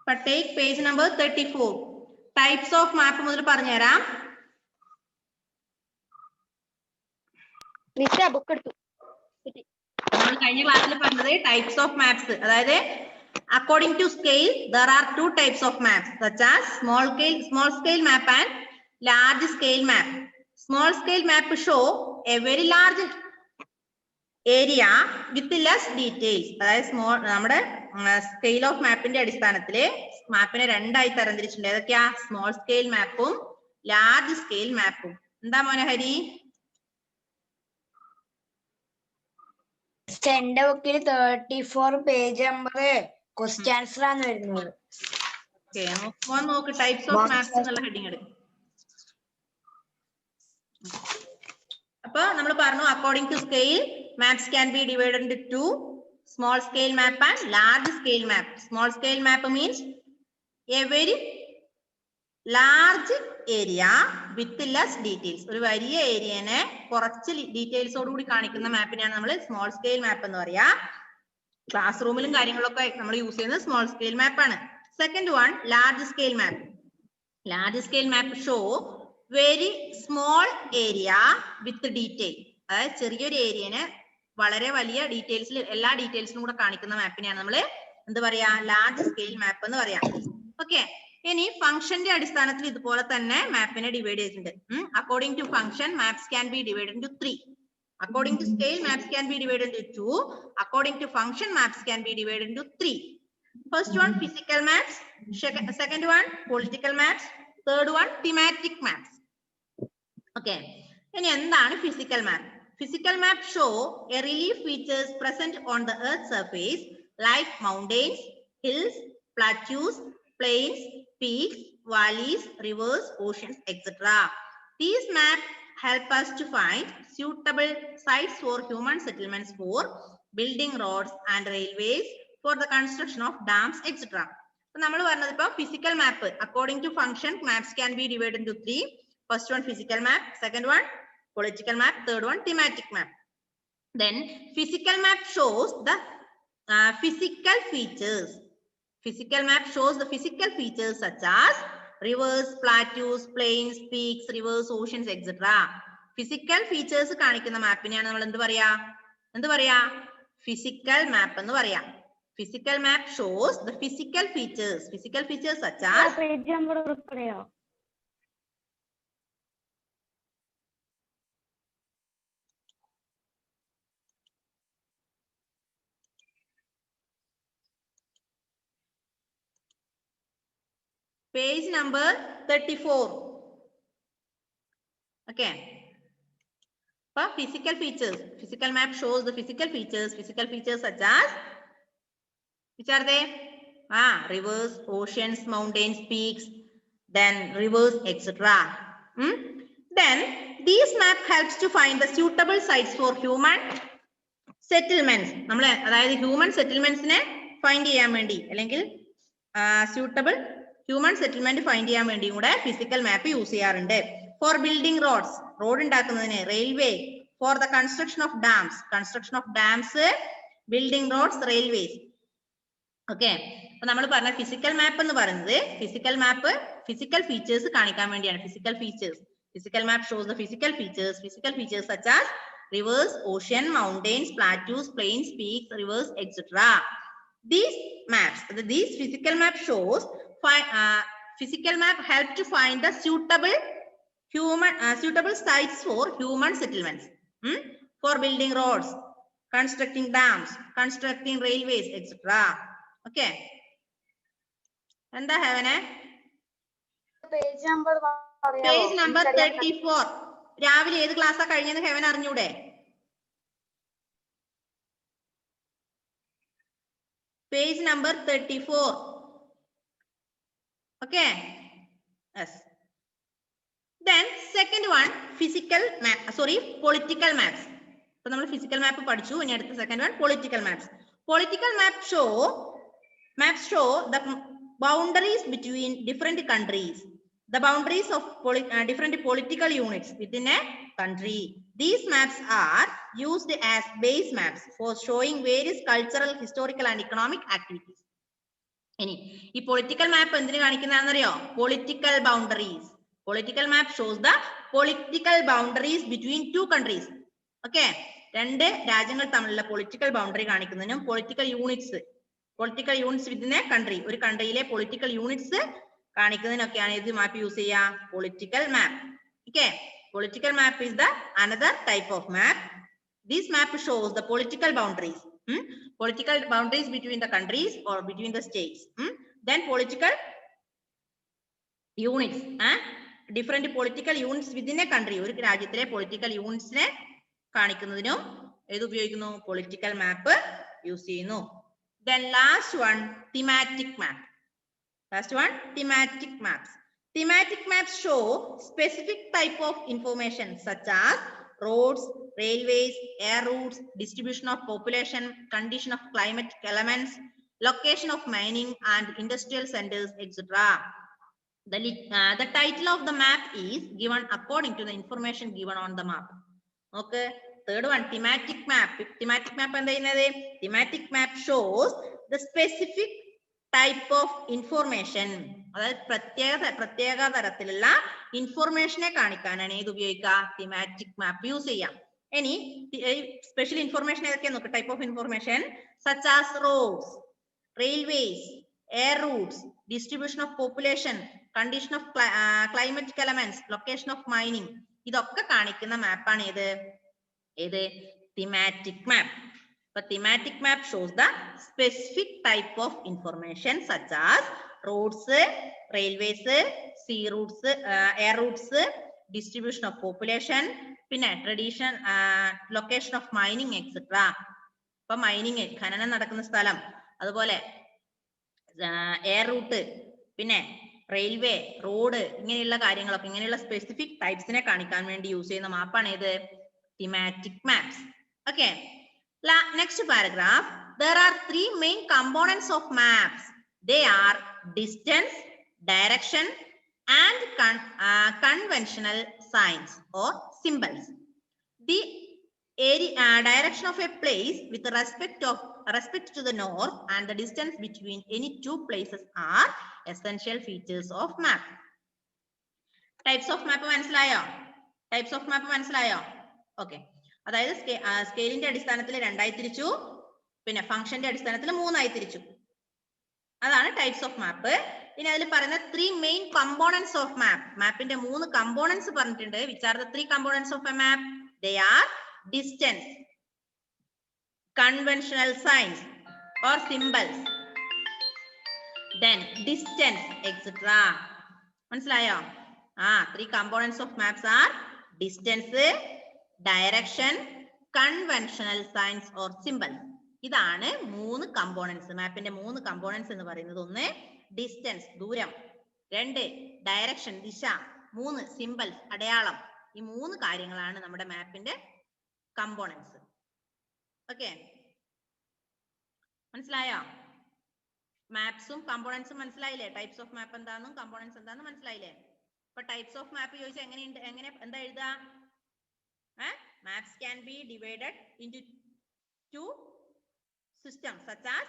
But take page number 34. Types of map മുതൽ പറഞ്ഞു തരാം. ബുക്ക് എടുത്തു. നമ്മൾ കഴിഞ്ഞ ക്ലാസ്സിൽ പറഞ്ഞത് ടൈപ്സ് ഓഫ് മാപ്സ്, അതായത് according to scale there are two types of maps such as small scale map and large scale map. Small scale map show a very large area with less details. അതായത് നമ്മുടെ scale of മാപ്പിന്റെ അടിസ്ഥാനത്തില് മാപ്പിനെ രണ്ടായി തരംതിരിച്ചിട്ടുണ്ട്. ഏതൊക്കെയാ? Small scale മാപ്പും large scale മാപ്പും. എന്താ മോനഹരി? എന്റെ ബുക്കിൽ 34 പേജ് നമ്പർ ക്വസ്റ്റ്യൻ ആൻസർ ആണ് വരുന്നത്. നോക്ക് ടൈപ്സ് ഓഫ് മാപ്സ് എന്നുള്ള ഹെഡിങ് എടുക്കും. അപ്പൊ നമ്മൾ പറഞ്ഞു according to scale maps can be divided into two, small scale map and large scale map. Small scale map means a very large area with less details. ഒരു വലിയ ഏരിയനെ കുറച്ച് ഡീറ്റെയിൽസോട് കൂടി കാണിക്കുന്ന മാപ്പിനെയാണ് നമ്മൾ സ്മോൾ സ്കെയിൽ മാപ്പ് എന്ന് പറയാ. ക്ലാസ് റൂമിലും കാര്യങ്ങളൊക്കെ നമ്മൾ യൂസ് ചെയ്യുന്നത് സ്മോൾ സ്കെയിൽ മാപ്പ് ആണ്. Second one large scale map. Large scale map show very small area with detail. അതായത് ചെറിയൊരു ഏരിയനെ വളരെ വലിയ ഡീറ്റെയിൽസിൽ എല്ലാ ഡീറ്റെയിൽസും കൂടെ കാണിക്കുന്ന മാപ്പിനെയാണ് നമ്മൾ എന്ത് പറയാ? ലാർജ് സ്കെയിൽ മാപ്പ് എന്ന് പറയാം. ഓക്കെ, ഇനി ഫംഗ്ഷന്റെ അടിസ്ഥാനത്തിൽ ഇതുപോലെ തന്നെ മാപ്പിനെ ഡിവൈഡ് ചെയ്തിട്ടുണ്ട്. According to function maps can be divide into 3. According to scale maps can be divide into 2. According to function maps can be divide into 3. First one physical maps, second one political maps, third one thematic maps. Okay, ഇനി എന്താണ് physical map? Physical maps show a relief features present on the Earth's surface like mountains, hills, plateaus, plains, peaks, valleys, rivers, oceans, etc. These maps help us to find suitable sites for human settlements, for building roads and railways, for the construction of dams, etc. So, നമ്മൾ പറഞ്ഞത് ഇപ്പോൾ physical map according to function maps can be divided into 3. First one physical map, second one political map, third one thematic map. Then physical map shows the physical features. Physical map shows the physical features such as rivers, plateaus, plains, peaks, rivers, oceans, etc. Physical features കാണിക്കുന്ന മാപ്പിനെയാണ് നമ്മൾ എന്ത് പറയാ? Physical map എന്ന് പറയാ. Physical map shows the physical features. Physical features such as page number പറയാമോ? page number 34. Okay. For physical features, physical map shows the physical features such as, which are they? Rivers, oceans, mountains, peaks, then rivers, etc. Then these map helps to find the suitable sites for human settlements. നമ്മളെ അതായത് human settlements നെ find ചെയ്യാൻ വേണ്ടി അല്ലെങ്കിൽ suitable human settlement find ചെയ്യാൻ വേണ്ടിയും കൂടെ physical map use ചെയ്യാറുണ്ട്. ഫോർ ബിൽഡിംഗ് റോഡ്സ്, റോഡ് ഉണ്ടാക്കുന്നതിന്, railway, for the construction of dams, building roads, railways. Okay, അപ്പൊ നമ്മൾ പറഞ്ഞ ഫിസിക്കൽ മാപ്പ് എന്ന് പറയുന്നത് ഫിസിക്കൽ ഫീച്ചേഴ്സ് കാണിക്കാൻ വേണ്ടിയാണ്. Physical map shows the physical features such as rivers, ocean, mountains, plateaus, plains, peaks, rivers, etc. These physical map shows physical map help to find the suitable sites for human settlements, for building roads, constructing dams, constructing railways, etc. Okay, എന്താ ഹെവനെ? Page number 34. രാവിലെ ഏത് ക്ലാസ്സാ കഴിഞ്ഞത് heaven അറിഞ്ഞൂടെ? Page number 34. Okay, yes. Then second one political maps. So നമ്മൾ physical map പഠിച്ചു. ഇനി അടുത്ത second one political maps. Political maps show the boundaries between different countries, the boundaries of different political units within a country. These maps are used as base maps for showing various cultural, historical and economic activities. ഇനി ഈ political map എന്തിനു കാണിക്കുന്നതാണെന്നറിയോ? Political boundaries. Political map shows the political boundaries between two countries. Okay, രണ്ട് രാജ്യങ്ങൾ തമ്മിലുള്ള political boundary കാണിക്കുന്നതിനും political units within a country, ഒരു കൺട്രിയിലെ പൊളിറ്റിക്കൽ യൂണിറ്റ്സ് കാണിക്കുന്നതിനൊക്കെയാണ് ഇത് മാപ്പ് യൂസ് ചെയ്യുക, political map. Okay, political map is the another type of map. This map shows the political boundaries. Political boundaries between the countries or between the states. Then political units. Different political units within a country. ഒരു രാജ്യത്തിലെ political യൂണിറ്റ്സിനെ കാണിക്കുന്നതിനും ഏത് ഉപയോഗിക്കുന്നു? Political map use ചെയ്യുന്നു. Then last one, thematic map. Last one, thematic maps. Thematic maps show specific type of information such as roads, railways, air routes, distribution of population, condition of climatic elements, location of mining and industrial centers, etc. The title of the map is given according to the information given on the map. Okay, third one, thematic map. Thematic map എന്താ ചെയ്യുന്നത്? Thematic map shows the specific type of information. അതായത് പ്രത്യേക തരത്തിലുള്ള ഇൻഫോർമേഷനെ കാണിക്കാനാണ് ഏത് ഉപയോഗിക്കുക? Thematic map use ചെയ്യാം. ഇനി സ്പെഷ്യൽ ഇൻഫോർമേഷൻ ഏതൊക്കെയാ നോക്കുക? Type of information such as roads, railways, air routes, distribution of population, condition of climatic elements, location of mining, ഇതൊക്കെ കാണിക്കുന്ന മാപ്പാണ് ഏത്? Thematic map. But thematic map shows the specific type of information such as roads, railways, sea routes, air routes, distribution of population, പിന്നെ tradition, location of mining, etc. ഇപ്പൊ mining, ഖനനം നടക്കുന്ന സ്ഥലം, അതുപോലെ എയർ റൂട്ട്, പിന്നെ റെയിൽവേ, റോഡ്, ഇങ്ങനെയുള്ള കാര്യങ്ങളൊക്കെ, ഇങ്ങനെയുള്ള സ്പെസിഫിക് ടൈപ്സിനെ കാണിക്കാൻ വേണ്ടി യൂസ് ചെയ്യുന്ന മാപ്പാണ് ഏത്? thematic maps. Okay. Next paragraph. There are three main components of maps. They are distance, direction, and conventional signs or symbols. The direction of a place with respect to the north and the distance between any two places are essential features of map. Types of map മനസ്സിലായോ? Types of map മനസ്സിലായോ? Okay. അതായത് സ്കെയിലിന്റെ അടിസ്ഥാനത്തിൽ 2 ആയി തിരിച്ചു, പിന്നെ ഫംഗ്ഷന്റെ അടിസ്ഥാനത്തിൽ 3 ആയി തിരിച്ചു. അതാണ് ടൈപ്സ് ഓഫ് മാപ്പ്. ഇനി അതിൽ പറയുന്ന 3 മെയിൻ കമ്പോണൻസ് ഓഫ് മാപ്പ്. മാപ്പിന്റെ 3 കമ്പോണൻസ് പറഞ്ഞിട്ടുണ്ട്. Which are the 3 components of a map? There are distance, conventional signs or symbols, then distance, etcetera. മനസ്സിലായോ? 3 components of maps are distance, direction, conventional signs or symbol. ഇതാണ് 3 components. മാപ്പിന്റെ 3 components എന്ന് പറയുന്നത്: 1 distance, ദൂരം; 2 direction, ദിശ; 3 symbols, അടയാളം. ഈ 3 കാര്യങ്ങളാണ് നമ്മുടെ മാപ്പിന്റെ കമ്പോണൻസ്. ഓക്കെ, മനസ്സിലായോ? മാപ്സും കമ്പോണൻസും മനസ്സിലായില്ലേ? ടൈപ്സ് ഓഫ് മാപ്പ് എന്താണെന്നും കമ്പോണൻസ് എന്താണെന്നും മനസ്സിലായില്ലേ? ഇപ്പൊ ടൈപ്സ് ഓഫ് മാപ്പ് ചോദിച്ചാൽ എങ്ങനെയുണ്ട്? എന്താ എഴുതുക? Maps can be divided into 2 systems such as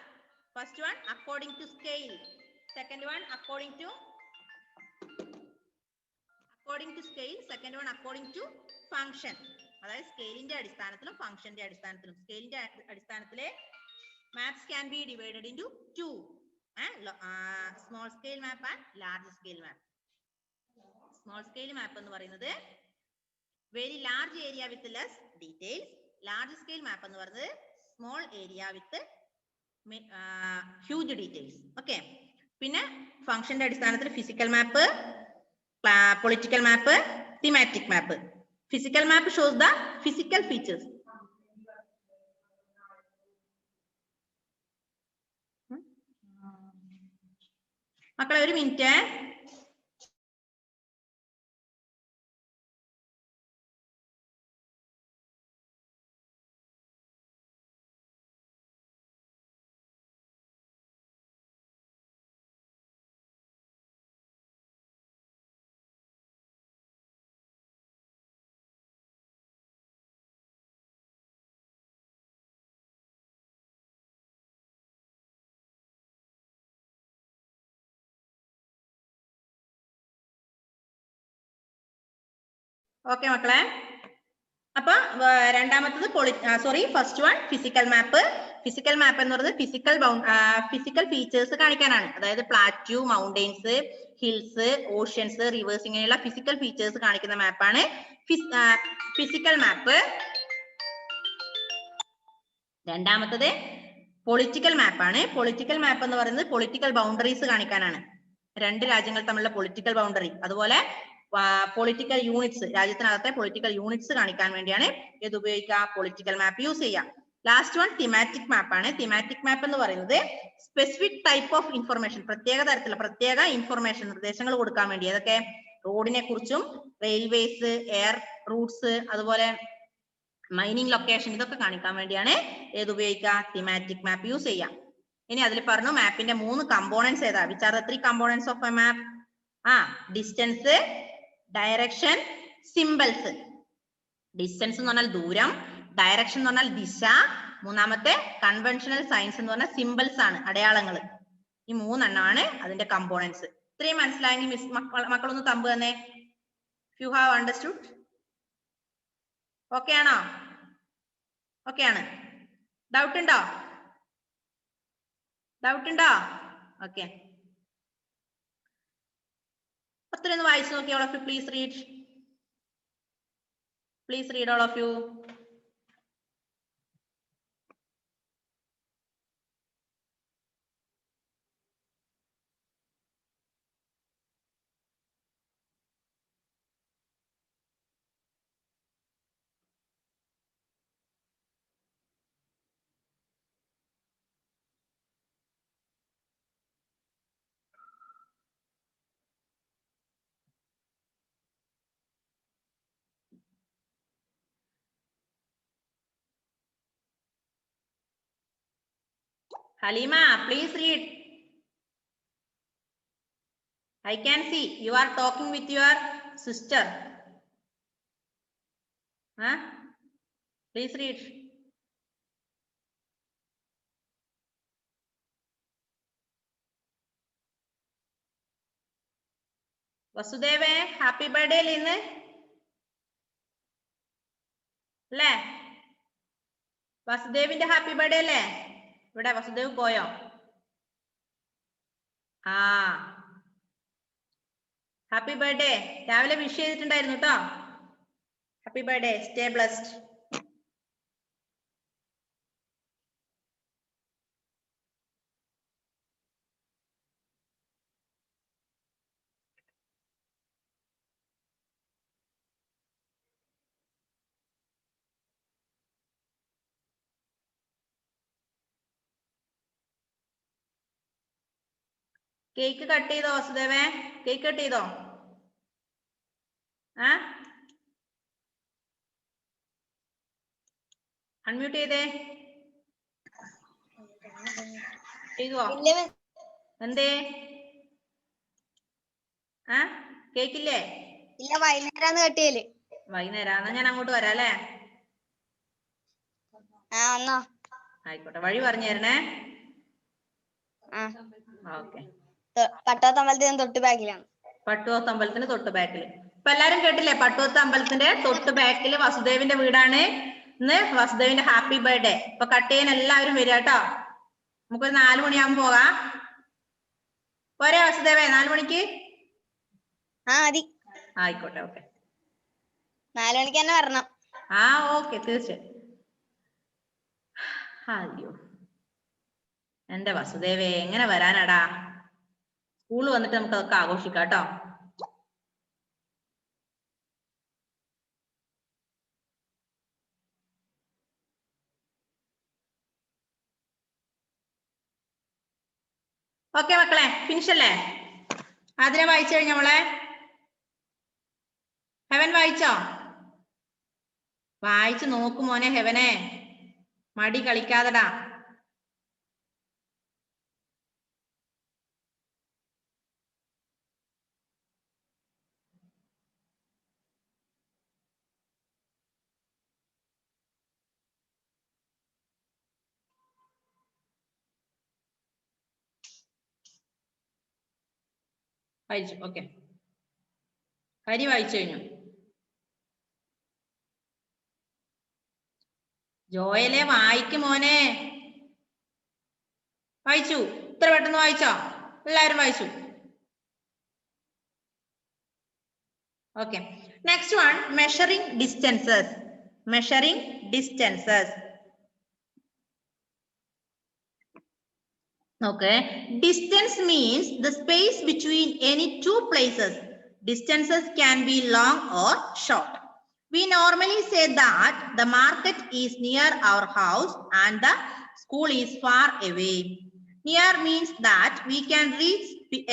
first one according to scale, second one according to scale, second one according to function. അതായത് സ്കെയിലിന്റെ അടിസ്ഥാനത്തിലും ഫംഗ്ഷന്റെ അടിസ്ഥാനത്തിലും. സ്കെയിലിന്റെ അടിസ്ഥാനത്തിലെ maps can be divided into 2, small scale map and large scale map. Small scale map എന്ന് പറയുന്നത് very large area with less details. Large scale map എന്ന് പറയുന്നത് small area with huge details. Okay. പിന്നെ ഫംഗ്ഷന്റെ അടിസ്ഥാനത്തിൽ physical map, political map, thematic map. Physical map shows the physical features. മക്കളെ ഒരു minute. Okay മക്കളെ. അപ്പൊ രണ്ടാമത്തത് ഫസ്റ്റ് വൺ ഫിസിക്കൽ മാപ്പ്. ഫിസിക്കൽ മാപ്പ് എന്ന് പറയുന്നത് ഫിസിക്കൽ ഫീച്ചേഴ്സ് കാണിക്കാനാണ്. അതായത് plateau, mountains, hills, oceans, reverse, ഇങ്ങനെയുള്ള ഫിസിക്കൽ ഫീച്ചേഴ്സ് കാണിക്കുന്ന മാപ്പാണ് ഫിസിക്കൽ മാപ്പ്. രണ്ടാമത്തത് പൊളിറ്റിക്കൽ മാപ്പാണ്. പൊളിറ്റിക്കൽ മാപ്പ് എന്ന് പറയുന്നത് പൊളിറ്റിക്കൽ ബൗണ്ടറീസ് കാണിക്കാനാണ്. രണ്ട് രാജ്യങ്ങൾ തമ്മിലുള്ള പൊളിറ്റിക്കൽ ബൗണ്ടറി, അതുപോലെ പൊളിറ്റിക്കൽ യൂണിറ്റ്സ്, രാജ്യത്തിനകത്തെ പൊളിറ്റിക്കൽ യൂണിറ്റ്സ് കാണിക്കാൻ വേണ്ടിയാണ് ഇത് ഉപയോഗിക്കുക, പൊളിറ്റിക്കൽ മാപ്പ് യൂസ് ചെയ്യുക. ലാസ്റ്റ് വൺ തിമാറ്റിക് മാപ്പ് ആണ്. തിമാറ്റിക് മാപ്പ് എന്ന് പറയുന്നത് സ്പെസിഫിക് ടൈപ്പ് ഓഫ് ഇൻഫർമേഷൻ, പ്രത്യേക ഇൻഫർമേഷൻ, നിർദ്ദേശങ്ങൾ കൊടുക്കാൻ വേണ്ടി, അതൊക്കെ റോഡിനെ കുറിച്ചും റെയിൽവേസ്, എയർ റൂട്ട്സ്, അതുപോലെ മൈനിങ് ലൊക്കേഷൻ, ഇതൊക്കെ കാണിക്കാൻ വേണ്ടിയാണ് ഏത് ഉപയോഗിക്കുക, തിമാറ്റിക് മാപ്പ് യൂസ് ചെയ്യാം. ഇനി അതിൽ പറഞ്ഞു മാപ്പിന്റെ 3 കമ്പോണൻസ് ഏതാ? Which are the 3 components of a map? Distance, direction, symbols. Distance എന്ന് പറഞ്ഞാൽ ദൂരം, ഡയറക്ഷൻ എന്ന് പറഞ്ഞാൽ ദിശ, മൂന്നാമത്തെ കൺവെൻഷണൽ സയൻസ് എന്ന് പറഞ്ഞാൽ സിംബൽസ് ആണ്, അടയാളങ്ങൾ. ഈ 3 ആണ് അതിന്റെ കമ്പോണൻസ്. ഇത്രയും മനസ്സിലായെങ്കിൽ മിസ് മക്കളൊന്ന് തമ്പ് തന്നെ. You have understood? ഓക്കെ ആണോ? ഓക്കെ ആണ്. ഡൗട്ട് ഉണ്ടോ? ഓക്കെ, അത്രയൊന്ന് വായിച്ചു നോക്കി. all of you please read all of you. Halima, please read. I can see you are talking with your sister. Please read. വസുദേവേ, happy birthday ഇന്ന് അല്ലേ? വസുദേവിന്റെ happy birthday അല്ലേ? ഇവിടെ വസുദേവ് പോയോ? Happy birthday. രാവിലെ വിഷ് ചെയ്തിട്ടുണ്ടായിരുന്നു കേട്ടോ. Happy birthday, stay blessed. Cake cut ചെയ്തോ വസുദേവേ? കേക്ക് കട്ട് ചെയ്തോ? അൺമ്യൂട്ട് ചെയ്തേ. ചെയ്തോ? എന്തേ? കേക്കില്ലേ? ഇല്ല, വൈകുന്നേരം കട്ടിയല്ലേ. വൈകുന്നേരം ഞാൻ അങ്ങോട്ട് വരാം അല്ലേ? ആയിക്കോട്ടെ, വഴി പറഞ്ഞു തരണേ. ഓക്കെ. പട്ടുവത്തമ്പലത്തിന് തൊട്ട് ബാക്കിലാണ്. പട്ടുവത്തമ്പലത്തിന് തൊട്ട് ബാക്കിൽ. ഇപ്പൊ എല്ലാരും കേട്ടില്ലേ? പട്ടുവത്തമ്പലത്തിന്റെ തൊട്ട് ബാക്കിൽ വസുദേവിന്റെ വീടാണ്. ഇന്ന് വസുദേവിന്റെ ഹാപ്പി ബർത്ത്ഡേ. ഇപ്പൊ കട്ട് ചെയ്യാൻ എല്ലാവരും വരിക കേട്ടോ. നമുക്കൊരു 4 മണിയാകുമ്പോ പോകാം. പോരെ വസുദേവേ? 4 മണിക്ക് ആയിക്കോട്ടെ. ഓക്കെ, 4 മണിക്ക് തന്നെ വരണം. ഓക്കെ, തീർച്ചയായും. അയ്യോ, എന്റെ വസുദേവേ, എങ്ങനെ വരാനാടാ? സ്കൂളിൽ വന്നിട്ട് നമുക്ക് അതൊക്കെ ആഘോഷിക്കാം കേട്ടോ. ഓക്കെ മക്കളെ, ഫിനിഷ് അല്ലേ? അതിനെ വായിച്ചു കഴിഞ്ഞ മോളെ? ഹെവൻ വായിച്ചോ? വായിച്ചു നോക്കു മോനെ ഹെവനെ, മടി കളിക്കാതെടാ. വായിച്ചു. ഓക്കെ, ഹരി വായിച്ചു കഴിഞ്ഞു. ജോയലെ വായിക്കും മോനെ. വായിച്ചു? ഇത്ര പെട്ടെന്ന് വായിച്ചോ? എല്ലാവരും വായിച്ചു? Okay. Next one, measuring distances. Measuring distances. Okay. Distance means the space between any two places. Distances can be long or short. We normally say that the market is near our house and the school is far away. Near means that we can reach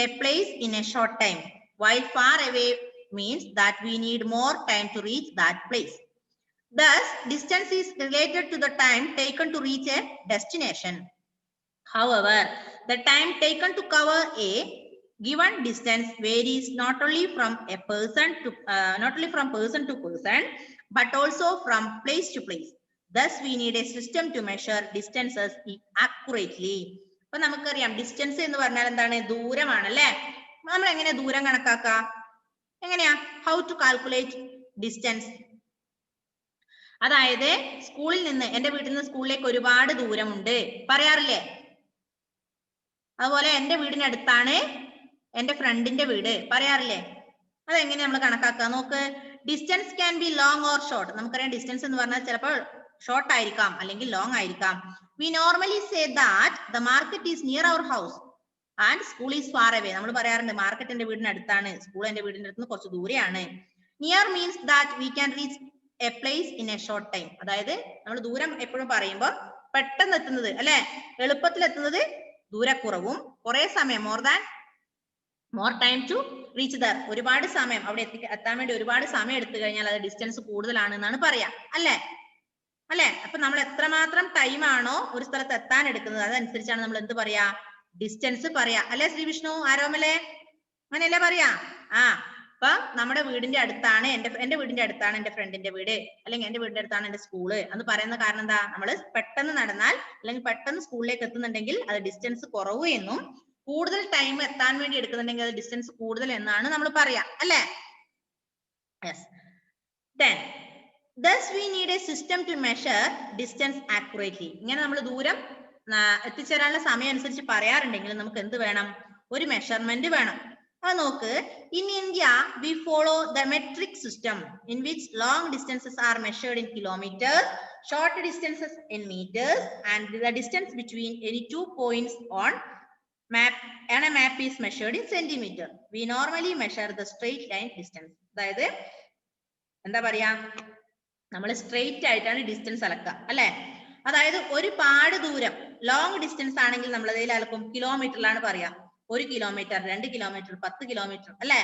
a place in a short time, while far away means that we need more time to reach that place. Thus, distance is related to the time taken to reach a destination. However, the time taken to cover a given distance varies not only from person to person, but also from place to place. Thus, we need a system to measure distances accurately. അപ്പൊ നമുക്കറിയാം distance എന്ന് പറഞ്ഞാൽ എന്താണ്? ദൂരമാണ് അല്ലെ? നമ്മൾ എങ്ങനെ ദൂരം കണക്കാക്ക? എങ്ങനെയാ? How to calculate distance? അതായത് സ്കൂളിൽ നിന്ന്, എന്റെ വീട്ടിൽ നിന്ന് സ്കൂളിലേക്ക് ഒരുപാട് ദൂരമുണ്ട് പറയാറില്ലേ? അതുപോലെ എന്റെ വീടിനടുത്താണ് എന്റെ ഫ്രണ്ടിന്റെ വീട് പറയാറില്ലേ? അതെങ്ങനെ നമ്മൾ കണക്കാക്കുക? നോക്ക്, distance can be long or short. നമുക്കറിയാം ഡിസ്റ്റൻസ് എന്ന് പറഞ്ഞാൽ ചിലപ്പോൾ ഷോർട്ട് ആയിരിക്കാം അല്ലെങ്കിൽ ലോങ് ആയിരിക്കാം. We normally say that the market is near our house and school is far away. നമ്മൾ പറയാറുണ്ട് മാർക്കറ്റ് എന്റെ വീടിന്റെ അടുത്താണ്, സ്കൂൾ എന്റെ വീടിന്റെ അടുത്ത് കുറച്ച് ദൂരെയാണ്. Near means that we can reach A place in A short time. അതായത് നമ്മൾ ദൂരം എപ്പോഴും പറയുമ്പോൾ പെട്ടെന്ന് എത്തുന്നത് അല്ലെ, എളുപ്പത്തിൽ എത്തുന്നത് ദൂരക്കുറവും കുറെ സമയം more time to reach there, ഒരുപാട് സമയം അവിടെ എത്താൻ വേണ്ടി ഒരുപാട് സമയം എടുത്തു കഴിഞ്ഞാൽ അത് ഡിസ്റ്റൻസ് കൂടുതലാണ് എന്നാണ് പറയാ അല്ലെ? അല്ലെ? അപ്പൊ നമ്മൾ എത്രമാത്രം ടൈം ആണോ ഒരു സ്ഥലത്ത് എത്താൻ എടുക്കുന്നത് അതനുസരിച്ചാണ് നമ്മൾ എന്ത് പറയാ? ഡിസ്റ്റൻസ് പറയാ അല്ലെ? ശ്രീ വിഷ്ണു, ആരോമലെ, അങ്ങനെയല്ലേ പറയാ? അപ്പൊ നമ്മുടെ വീടിന്റെ അടുത്താണ് എന്റെ വീടിന്റെ അടുത്താണ് എന്റെ ഫ്രണ്ടിന്റെ വീട്, അല്ലെങ്കിൽ എന്റെ വീടിന്റെ അടുത്താണ് എന്റെ സ്കൂള് എന്ന് പറയുന്ന കാരണം എന്താ? നമ്മൾ പെട്ടെന്ന് നടന്നാൽ അല്ലെങ്കിൽ പെട്ടെന്ന് സ്കൂളിലേക്ക് എത്തുന്നുണ്ടെങ്കിൽ അത് ഡിസ്റ്റൻസ് കുറവ് എന്നും, കൂടുതൽ ടൈം എത്താൻ വേണ്ടി എടുക്കുന്നുണ്ടെങ്കിൽ അത് ഡിസ്റ്റൻസ് കൂടുതൽ എന്നാണ് നമ്മൾ പറയാ അല്ലെ? Yes. Then, thus we need a system to measure distance accurately. ഇങ്ങനെ നമ്മൾ ദൂരം എത്തിച്ചേരാനുള്ള സമയം അനുസരിച്ച് പറയാറുണ്ടെങ്കിൽ നമുക്ക് എന്ത് വേണം? ഒരു മെഷർമെന്റ് വേണം. അത് നോക്ക്, in India we follow the metric system in which long distances are measured in kilometers, short distances in meters, and the distance between any two points on a map is measured in centimeter. We normally measure the straight line distance. അതായത് എന്താ പറയാ, നമ്മൾ straight ആയിട്ടാണ് distance അളക്കുക അല്ലെ? അതായത് ഒരുപാട് ദൂരം ലോങ് ഡിസ്റ്റൻസ് ആണെങ്കിൽ നമ്മൾ അതിൽ അളക്കും കിലോമീറ്ററിലാണ് പറയാ. 1 കിലോമീറ്റർ, 2 കിലോമീറ്റർ, 10 കിലോമീറ്റർ അല്ലെ?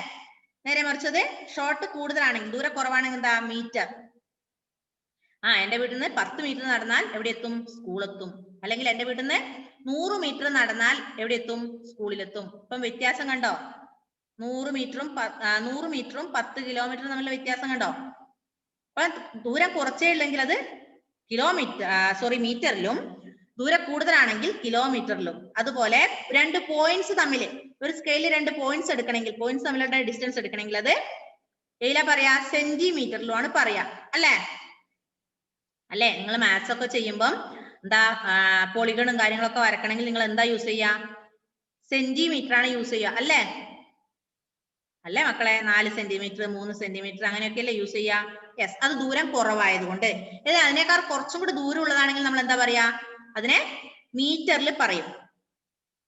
നേരെ മറിച്ചത് ഷോർട്ട് കൂടുതലാണെങ്കിൽ, ദൂരം കുറവാണെങ്കിൽ എന്താ? മീറ്റർ. എന്റെ വീട്ടിൽ നിന്ന് 10 മീറ്റർ നടന്നാൽ എവിടെ എത്തും? സ്കൂളെത്തും. അല്ലെങ്കിൽ എന്റെ വീട്ടിൽ നിന്ന് 100 മീറ്റർ നടന്നാൽ എവിടെ എത്തും? സ്കൂളിലെത്തും. ഇപ്പം വ്യത്യാസം കണ്ടോ? 100 മീറ്ററും 10 കിലോമീറ്ററും തമ്മിലുള്ള വ്യത്യാസം കണ്ടോ? അപ്പൊ ദൂരം കുറച്ചേ ഉള്ളെങ്കിൽ അത് മീറ്ററിലും, ദൂരം കൂടുതലാണെങ്കിൽ കിലോമീറ്ററിലും. അതുപോലെ 2 പോയിന്റ്സ് തമ്മിൽ, ഒരു സ്കെയിലിൽ 2 പോയിന്റ്സ് എടുക്കണമെങ്കിൽ, പോയിന്റ്സ് തമ്മിലുള്ള ഡിസ്റ്റൻസ് എടുക്കണമെങ്കിൽ അത് ഏതിലാ പറയാ? സെന്റിമീറ്ററിലുമാണ് പറയാ അല്ലെ? നിങ്ങൾ മാത്സ് ഒക്കെ ചെയ്യുമ്പം എന്താ പോളിഗണും കാര്യങ്ങളൊക്കെ വരക്കണമെങ്കിൽ നിങ്ങൾ എന്താ യൂസ് ചെയ്യാ? സെന്റിമീറ്റർ ആണ് യൂസ് ചെയ്യുക അല്ലേ മക്കളെ? 4 സെന്റിമീറ്റർ, 3 സെന്റിമീറ്റർ അങ്ങനെയൊക്കെയല്ലേ യൂസ് ചെയ്യാ? യെസ്, അത് ദൂരം കുറവായതുകൊണ്ട്. അതിനേക്കാൾ കുറച്ചും കൂടി ദൂരം ഉള്ളതാണെങ്കിൽ നമ്മൾ എന്താ പറയാ? അതിനെ മീറ്ററിൽ പറയും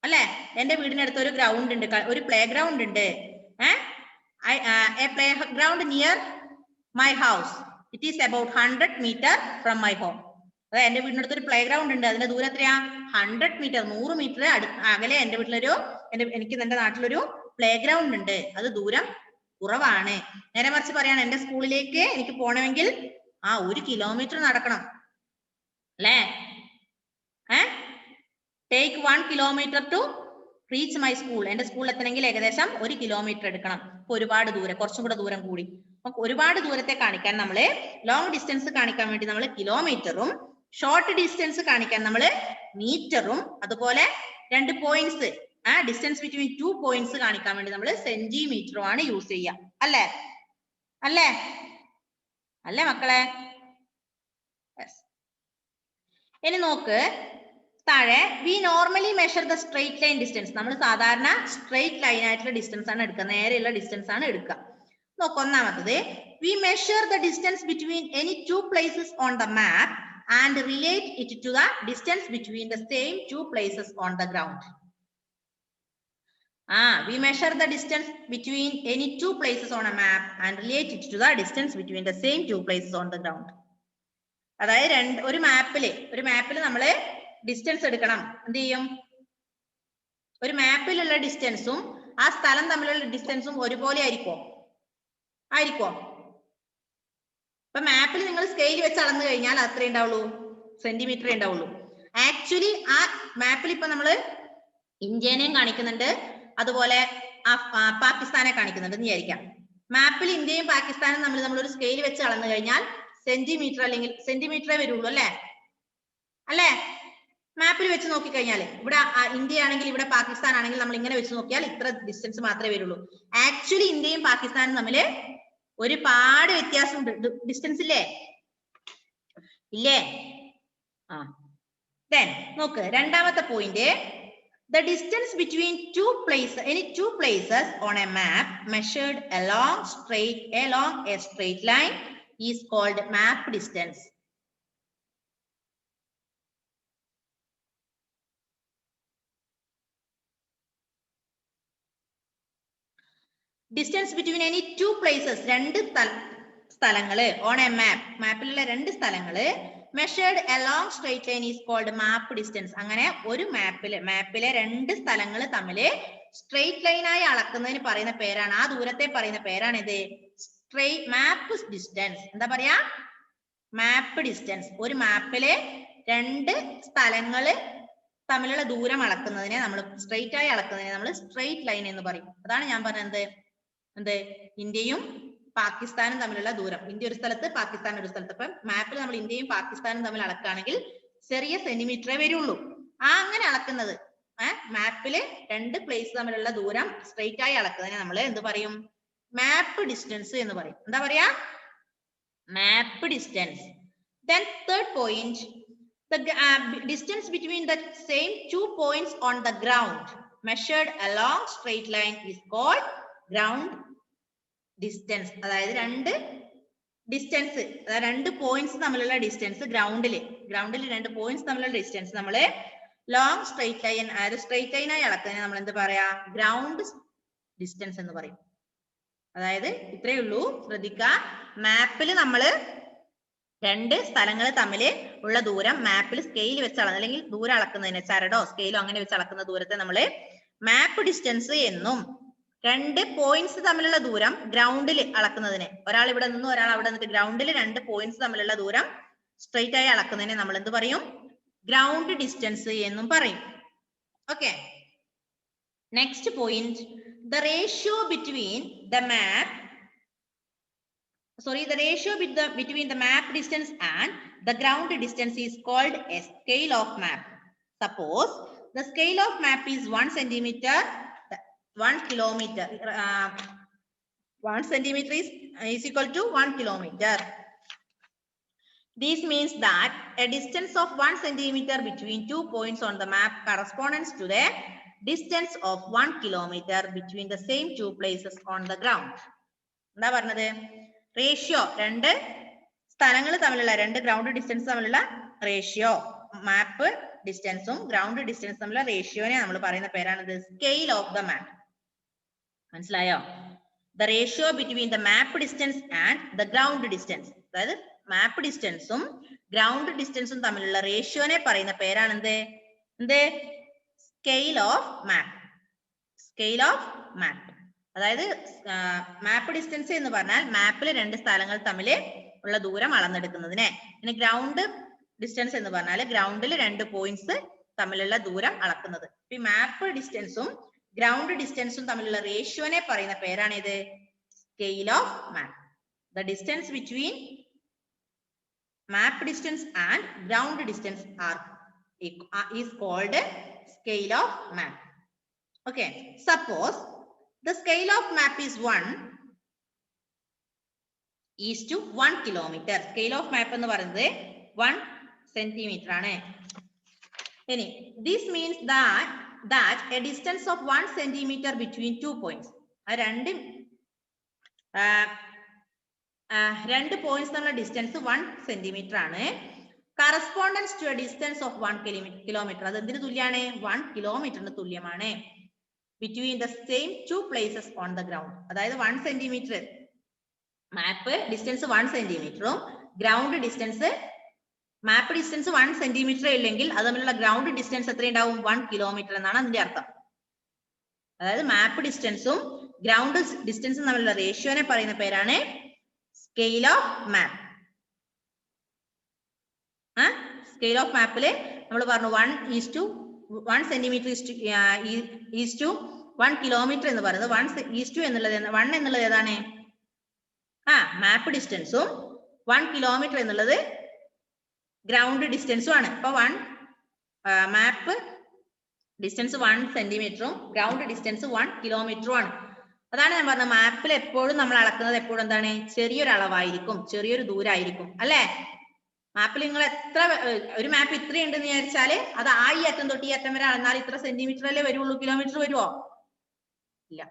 അല്ലെ? എന്റെ വീടിനടുത്ത് ഒരു ഗ്രൗണ്ട് ഉണ്ട്, ഒരു പ്ലേ ഗ്രൗണ്ട് ഉണ്ട്. Playground near my house. It is about 100 metre from my home. അതായത് എന്റെ വീടിനടുത്ത് ഒരു പ്ലേ ഗ്രൗണ്ട് ഉണ്ട്, അതിന്റെ ദൂരം എത്രയാ? 100 മീറ്റർ, 100 മീറ്റർ അകലെ എന്റെ വീട്ടിലൊരു എനിക്ക് എന്റെ നാട്ടിലൊരു പ്ലേ ഗ്രൗണ്ട് ഉണ്ട്, അത് ദൂരം കുറവാണ്. നേരെ മറിച്ച് പറയാണ് എന്റെ സ്കൂളിലേക്ക് എനിക്ക് പോകണമെങ്കിൽ 1 കിലോമീറ്റർ നടക്കണം അല്ലേ? Take 1 kilometre to reach my school. എന്റെ സ്കൂളിൽ എത്തണമെങ്കിൽ ഏകദേശം 1 കിലോമീറ്റർ എടുക്കണം. അപ്പൊ ഒരുപാട് ദൂരം, കുറച്ചും കൂടെ ദൂരം കൂടി. അപ്പൊ ഒരുപാട് ദൂരത്തെ കാണിക്കാൻ നമ്മള് ലോങ് ഡിസ്റ്റൻസ് കാണിക്കാൻ വേണ്ടി നമ്മൾ കിലോമീറ്ററും, ഷോർട്ട് ഡിസ്റ്റൻസ് കാണിക്കാൻ നമ്മള് മീറ്ററും, അതുപോലെ 2 പോയിന്റ്സ് ഡിസ്റ്റൻസ് ബിറ്റ്വീൻ 2 പോയിന്റ്സ് കാണിക്കാൻ വേണ്ടി നമ്മൾ സെന്റിമീറ്ററും ആണ് യൂസ് ചെയ്യുക അല്ലേ മക്കളെ? ഇനി നോക്ക് താഴെ we normally measure the straight line distance. നമ്മൾ സാധാരണ സ്ട്രെയിറ്റ് ലൈൻ ആയിട്ടുള്ള ഡിസ്റ്റൻസ് ആണ് എടുക്കുക, നേരെയുള്ള ഡിസ്റ്റൻസ് ആണ് എടുക്കുക. നോക്ക് ഒന്നാമത്തത് we measure the distance between any two places on the map and relate it to the distance between the same two places on the ground. We measure the distance between any two places on a map and relate it to the distance between the same two places on the ground. അതായത് ഒരു മാപ്പിൽ നമ്മൾ distance എടുക്കണം. എന്ത് ചെയ്യും? ഒരു മാപ്പിലുള്ള ഡിസ്റ്റൻസും ആ സ്ഥലം തമ്മിലുള്ള ഡിസ്റ്റൻസും ഒരുപോലെ ആയിരിക്കോ? ഇപ്പൊ മാപ്പിൽ നിങ്ങൾ സ്കെയിൽ വെച്ച് അളന്നു കഴിഞ്ഞാൽ അത്രേ ഉണ്ടാവുള്ളൂ, സെന്റിമീറ്റർ ഉണ്ടാവുള്ളൂ. ആക്ച്വലി ആ മാപ്പിൽ ഇപ്പൊ നമ്മള് ഇന്ത്യനെയും കാണിക്കുന്നുണ്ട്, അതുപോലെ പാകിസ്ഥാനെ കാണിക്കുന്നുണ്ട് എന്ന് വിചാരിക്കാം. മാപ്പിൽ ഇന്ത്യയും പാകിസ്ഥാനും നമ്മളൊരു സ്കെയിൽ വെച്ച് അളന്നു കഴിഞ്ഞാൽ സെന്റിമീറ്റർ അല്ലെങ്കിൽ സെന്റിമീറ്ററേ വരുള്ളൂ അല്ലേ? മാപ്പിൽ വെച്ച് നോക്കിക്കഴിഞ്ഞാൽ ഇവിടെ ഇന്ത്യ ആണെങ്കിൽ ഇവിടെ പാകിസ്ഥാൻ ആണെങ്കിൽ നമ്മൾ ഇങ്ങനെ വെച്ച് നോക്കിയാൽ ഇത്ര ഡിസ്റ്റൻസ് മാത്രമേ വരുള്ളൂ. ആക്ച്വലി ഇന്ത്യയും പാകിസ്ഥാനും തമ്മിൽ ഒരുപാട് വ്യത്യാസമുണ്ട്. ഡിസ്റ്റൻസ് ഇല്ലേ? നോക്ക് രണ്ടാമത്തെ point, the distance between any two places on a map measured along a straight line is called map distance. Distance between any two places, രണ്ട് സ്ഥലങ്ങള് on a map, മാപ്പിലുള്ള രണ്ട് സ്ഥലങ്ങള് measured along straight line is called map distance. അങ്ങനെ ഒരു മാപ്പിലെ രണ്ട് സ്ഥലങ്ങൾ തമ്മില് straight line ആയി അളക്കുന്നതിന് പറയുന്ന പേരാണ്, ആ ദൂരത്തെ പറയുന്ന പേരാണ് ഇത് മാപ്പ് ഡിസ്റ്റൻസ്. എന്താ പറയാ? മാപ്പ് ഡിസ്റ്റൻസ്. ഒരു മാപ്പിലെ രണ്ട് സ്ഥലങ്ങള് തമ്മിലുള്ള ദൂരം അളക്കുന്നതിനെ നമ്മൾ സ്ട്രെയിറ്റ് ആയി അളക്കുന്നതിനെ നമ്മൾ സ്ട്രെയിറ്റ് ലൈൻ എന്ന് പറയും. അതാണ് ഞാൻ പറഞ്ഞത്. ഇന്ത്യയും പാകിസ്ഥാനും തമ്മിലുള്ള ദൂരം, ഇന്ത്യ ഒരു സ്ഥലത്ത് പാകിസ്ഥാൻ ഒരു സ്ഥലത്ത്. അപ്പൊ മാപ്പിൽ നമ്മൾ ഇന്ത്യയും പാകിസ്ഥാനും തമ്മിൽ അളക്കുകയാണെങ്കിൽ ചെറിയ സെന്റിമീറ്ററേ വരുള്ളൂ. അങ്ങനെ അളക്കുന്നത് മാപ്പില് രണ്ട് പ്ലേസ് തമ്മിലുള്ള ദൂരം സ്ട്രെയിറ്റ് ആയി അളക്കുന്നതിനെ നമ്മൾ എന്ത് പറയും? മാപ്പ് ഡിസ്റ്റൻസ് എന്ന് പറയും. എന്താ പറയാ? മാപ്പ് distance. Then third point, the distance between the same 2 points on the ground measured along straight line is called ground distance. അതായത് രണ്ട് പോയിന്റ്സ് തമ്മിലുള്ള ഡിസ്റ്റൻസ് ഗ്രൗണ്ടിൽ രണ്ട് പോയിന്റ്സ് തമ്മിലുള്ള ഡിസ്റ്റൻസ് നമ്മള് ലോങ് സ്ട്രെയിറ്റ് ലൈൻ, അതായത് സ്ട്രെയിറ്റ് ലൈൻ ആയി അളക്കുന്നതിന് നമ്മൾ എന്ത് പറയാ? ഗ്രൗണ്ട് ഡിസ്റ്റൻസ് എന്ന് പറയും. അതായത് ഇത്രയേ ഉള്ളൂ. ശ്രദ്ധിക്കുക, മാപ്പിൽ നമ്മള് രണ്ട് സ്ഥലങ്ങൾ തമ്മിൽ ഉള്ള ദൂരം മാപ്പിൽ സ്കെയിൽ വെച്ച് അളന്ന് അല്ലെങ്കിൽ ദൂരം അളക്കുന്നതിന് ചരടോ സ്കെയിലോ അങ്ങനെ വെച്ച് അളക്കുന്ന ദൂരത്തെ നമ്മള് മാപ്പ് ഡിസ്റ്റൻസ് എന്നും, രണ്ട് പോയിന്റ്സ് തമ്മിലുള്ള ദൂരം ഗ്രൗണ്ടിൽ അളക്കുന്നതിന്, ഒരാൾ ഇവിടെ നിന്നും ഒരാൾ അവിടെ നിന്നിട്ട് ഗ്രൗണ്ടിൽ രണ്ട് പോയിന്റ്സ് തമ്മിലുള്ള ദൂരം സ്ട്രെയിറ്റ് ആയി അളക്കുന്നതിന് നമ്മൾ എന്ത് പറയും? ഗ്രൗണ്ട് ഡിസ്റ്റൻസ് എന്നും പറയും. Okay, next point, the ratio between the map distance and the ground distance is called a scale of map. Suppose the scale of map is 1 centimeter, 1 kilometer. 1 centimeter is equal to 1 kilometer. This means that a distance of 1 centimeter between 2 points on the map corresponds to the distance of 1 kilometer between the same 2 places on the ground. എന്താ പറഞ്ഞത്? Ratio, രണ്ട് സ്ഥലങ്ങൾ തമ്മിലുള്ള രണ്ട് ground distance തമ്മിലുള്ള ratio, മാപ്പ് ഡിസ്റ്റൻസും ground distance തമ്മിലുള്ള റേഷ്യോനെ നമ്മൾ പറയുന്ന പേരാണിത് സ്കെയിൽ ഓഫ് ദ മാപ്പ്. മനസ്സിലായോ? The ratio between the map distance and the ground distance, അതായത് മാപ്പ് ഡിസ്റ്റൻസും ഗ്രൗണ്ട് ഡിസ്റ്റൻസും തമ്മിലുള്ള റേഷ്യോനെ പറയുന്ന പേരാണ് എന്ത്? Scale of map. Scale of map. അതായത് മാപ്പ് ഡിസ്റ്റൻസ് എന്ന് പറഞ്ഞാൽ മാപ്പിൽ രണ്ട് സ്ഥലങ്ങൾ തമ്മിൽ ഉള്ള ദൂരം അളന്നെടുക്കുന്നതിനെ. ഇനി ഗ്രൗണ്ട് ഡിസ്റ്റൻസ് എന്ന് പറഞ്ഞാൽ ഗ്രൗണ്ടിൽ രണ്ട് പോയിന്റ്സ് തമ്മിലുള്ള ദൂരം അളക്കുന്നത്. ഈ മാപ്പ് ഡിസ്റ്റൻസും ഗ്രൗണ്ട് ഡിസ്റ്റൻസും തമ്മിലുള്ള റേഷ്യോനെ പറയുന്ന പേരാണ് ഇത് scale of map. The distance between map distance and ground distance is called scale of map. Okay, suppose the scale of map is 1:1 kilometer. Scale of map എന്ന് പറയുന്നത് 1 സെന്റിമീറ്റർ ആണ്. ഇനി this means that a distance of 1 centimeter between 2 points. രണ്ട് points തമ്മിലുള്ള distance 1 centimetre ആണ്. Correspondence to a distance of 1 kilometre. അത് എന്തിനു തുല്യമാണ്? 1 കിലോമീറ്ററിന് തുല്യമാണ്. Between the same 2 places on the ground. അതായത് 1 സെന്റിമീറ്റർ മാപ്പ് ഡിസ്റ്റൻസ് 1 സെന്റിമീറ്ററും ground distance map distance 1 centimetre ഇല്ലെങ്കിൽ അത് തമ്മിലുള്ള ഗ്രൗണ്ട് ഡിസ്റ്റൻസ് എത്ര ഉണ്ടാവും? 1 കിലോമീറ്റർ എന്നാണ് അതിന്റെ അർത്ഥം. അതായത് മാപ്പ് ഡിസ്റ്റൻസും ഗ്രൗണ്ട് ഡിസ്റ്റൻസും തമ്മിലുള്ള റേഷ്യോനെ പറയുന്ന പേരാണ് scale of map. Scale of മാപ്പില് നമ്മൾ പറഞ്ഞു 1 സെന്റിമീറ്റർ ഈസ് ടു 1 കിലോമീറ്റർ എന്ന് പറയുന്നത് 1 എന്നുള്ളത് ഏതാണ്? മാപ്പ് ഡിസ്റ്റൻസും 1 കിലോമീറ്റർ എന്നുള്ളത് ഗ്രൗണ്ട് ഡിസ്റ്റൻസും ആണ്. അപ്പൊ മാപ്പ് ഡിസ്റ്റൻസ് 1 സെന്റിമീറ്ററും ഗ്രൗണ്ട് ഡിസ്റ്റൻസ് 1 കിലോമീറ്ററും ആണ്. അതാണ് ഞാൻ പറഞ്ഞത്, മാപ്പിൽ എപ്പോഴും നമ്മൾ അളക്കുന്നത് എപ്പോഴും എന്താണ്? ചെറിയൊരു അളവായിരിക്കും, ചെറിയൊരു ദൂരമായിരിക്കും അല്ലെ? മാപ്പിൽ നിങ്ങൾ എത്ര ഒരു മാപ്പ് ഇത്രയുണ്ടെന്ന് വിചാരിച്ചാല് അത് ഈ അറ്റം തൊട്ട് ഈ അറ്റം വരെ അളന്നാൽ ഇത്ര സെന്റിമീറ്റർ അല്ലേ വരുള്ളൂ, കിലോമീറ്റർ വരുമോ? ഇല്ല.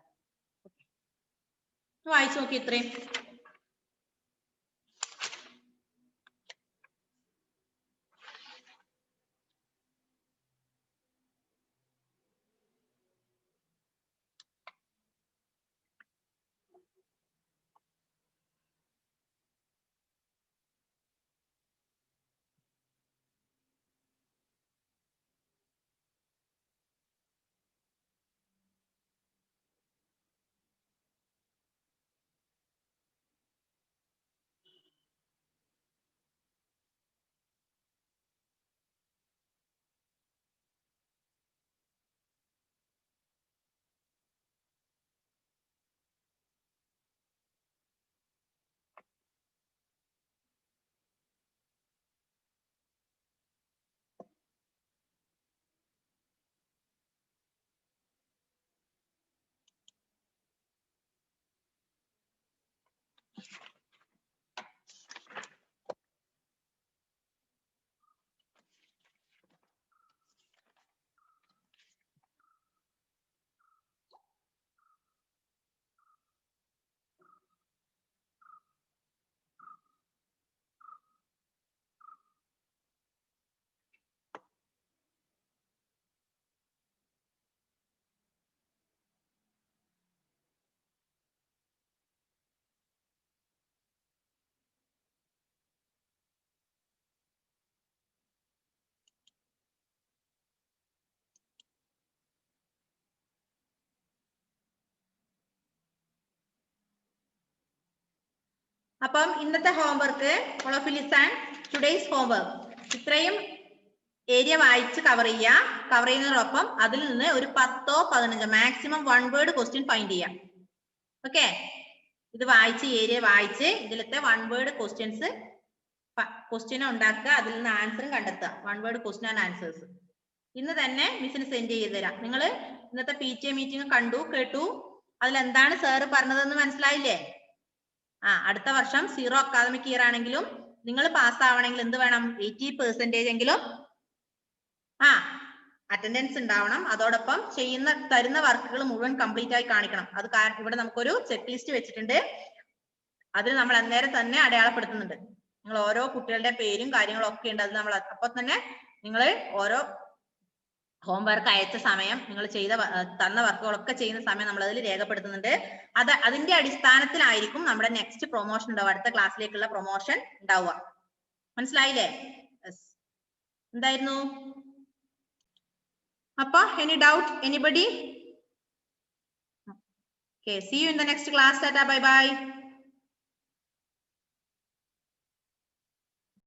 വായിച്ചു നോക്കി ഇത്രയും. അപ്പം ഇന്നത്തെ ഹോംവർക്ക് ടുഡേയ്സ് ഹോംവർക്ക് ഇത്രയും ഏരിയ വായിച്ച് കവർ ചെയ്യുന്നതിനോടൊപ്പം അതിൽ നിന്ന് ഒരു 10ഓ 15 മാക്സിമം 1 വേർഡ് ക്വസ്റ്റ്യൻ ഫൈൻഡ് ചെയ്യാം. ഓക്കെ, ഇത് വായിച്ച് ഏരിയ വായിച്ച് ഇതിലത്തെ 1 വേർഡ് ക്വസ്റ്റ്യൻ ഉണ്ടാക്കുക, അതിൽ നിന്ന് ആൻസറും കണ്ടെത്തുക. 1 വേർഡ് ക്വസ്റ്റ്യൻ ആൻഡ് ആൻസേഴ്സ് ഇന്ന് തന്നെ മിസ്സിന് സെൻഡ് ചെയ്ത് തരാം. നിങ്ങൾ ഇന്നത്തെ PTA മീറ്റിംഗ് കണ്ടു കേട്ടു, അതിൽ എന്താണ് സാറ് പറഞ്ഞതെന്ന് മനസ്സിലായില്ലേ? അടുത്ത വർഷം 0 അക്കാദമിക് ഇയർ ആണെങ്കിലും നിങ്ങൾ പാസ് ആവണമെങ്കിൽ എന്ത് വേണം? 80% എങ്കിലും അറ്റൻഡൻസ് ഉണ്ടാവണം. അതോടൊപ്പം തരുന്ന വർക്കുകൾ മുഴുവൻ കംപ്ലീറ്റ് ആയി കാണിക്കണം. അത് ഇവിടെ നമുക്കൊരു ചെക്ക് ലിസ്റ്റ് വെച്ചിട്ടുണ്ട്, അതിൽ നമ്മൾ അന്നേരം തന്നെ അടയാളപ്പെടുത്തുന്നുണ്ട്. നിങ്ങൾ ഓരോ കുട്ടികളുടെ പേരും കാര്യങ്ങളും ഒക്കെ ഉണ്ട്. അത് നമ്മൾ അപ്പൊ തന്നെ നിങ്ങൾ ഓരോ ഹോംവർക്ക് അയച്ച സമയം, നിങ്ങൾ തന്ന വർക്കുകളൊക്കെ ചെയ്യുന്ന സമയം നമ്മൾ അതിൽ രേഖപ്പെടുത്തുന്നുണ്ട്. അതിന്റെ അടിസ്ഥാനത്തിലായിരിക്കും നമ്മുടെ നെക്സ്റ്റ് പ്രൊമോഷൻ ഉണ്ടാവുക, അടുത്ത ക്ലാസ്സിലേക്കുള്ള പ്രൊമോഷൻ ഉണ്ടാവുക. മനസ്സിലായില്ലേ? എന്തായിരുന്നു? അപ്പൊ any doubt, anybody? Okay, see you in the next class. Tata, bye bye.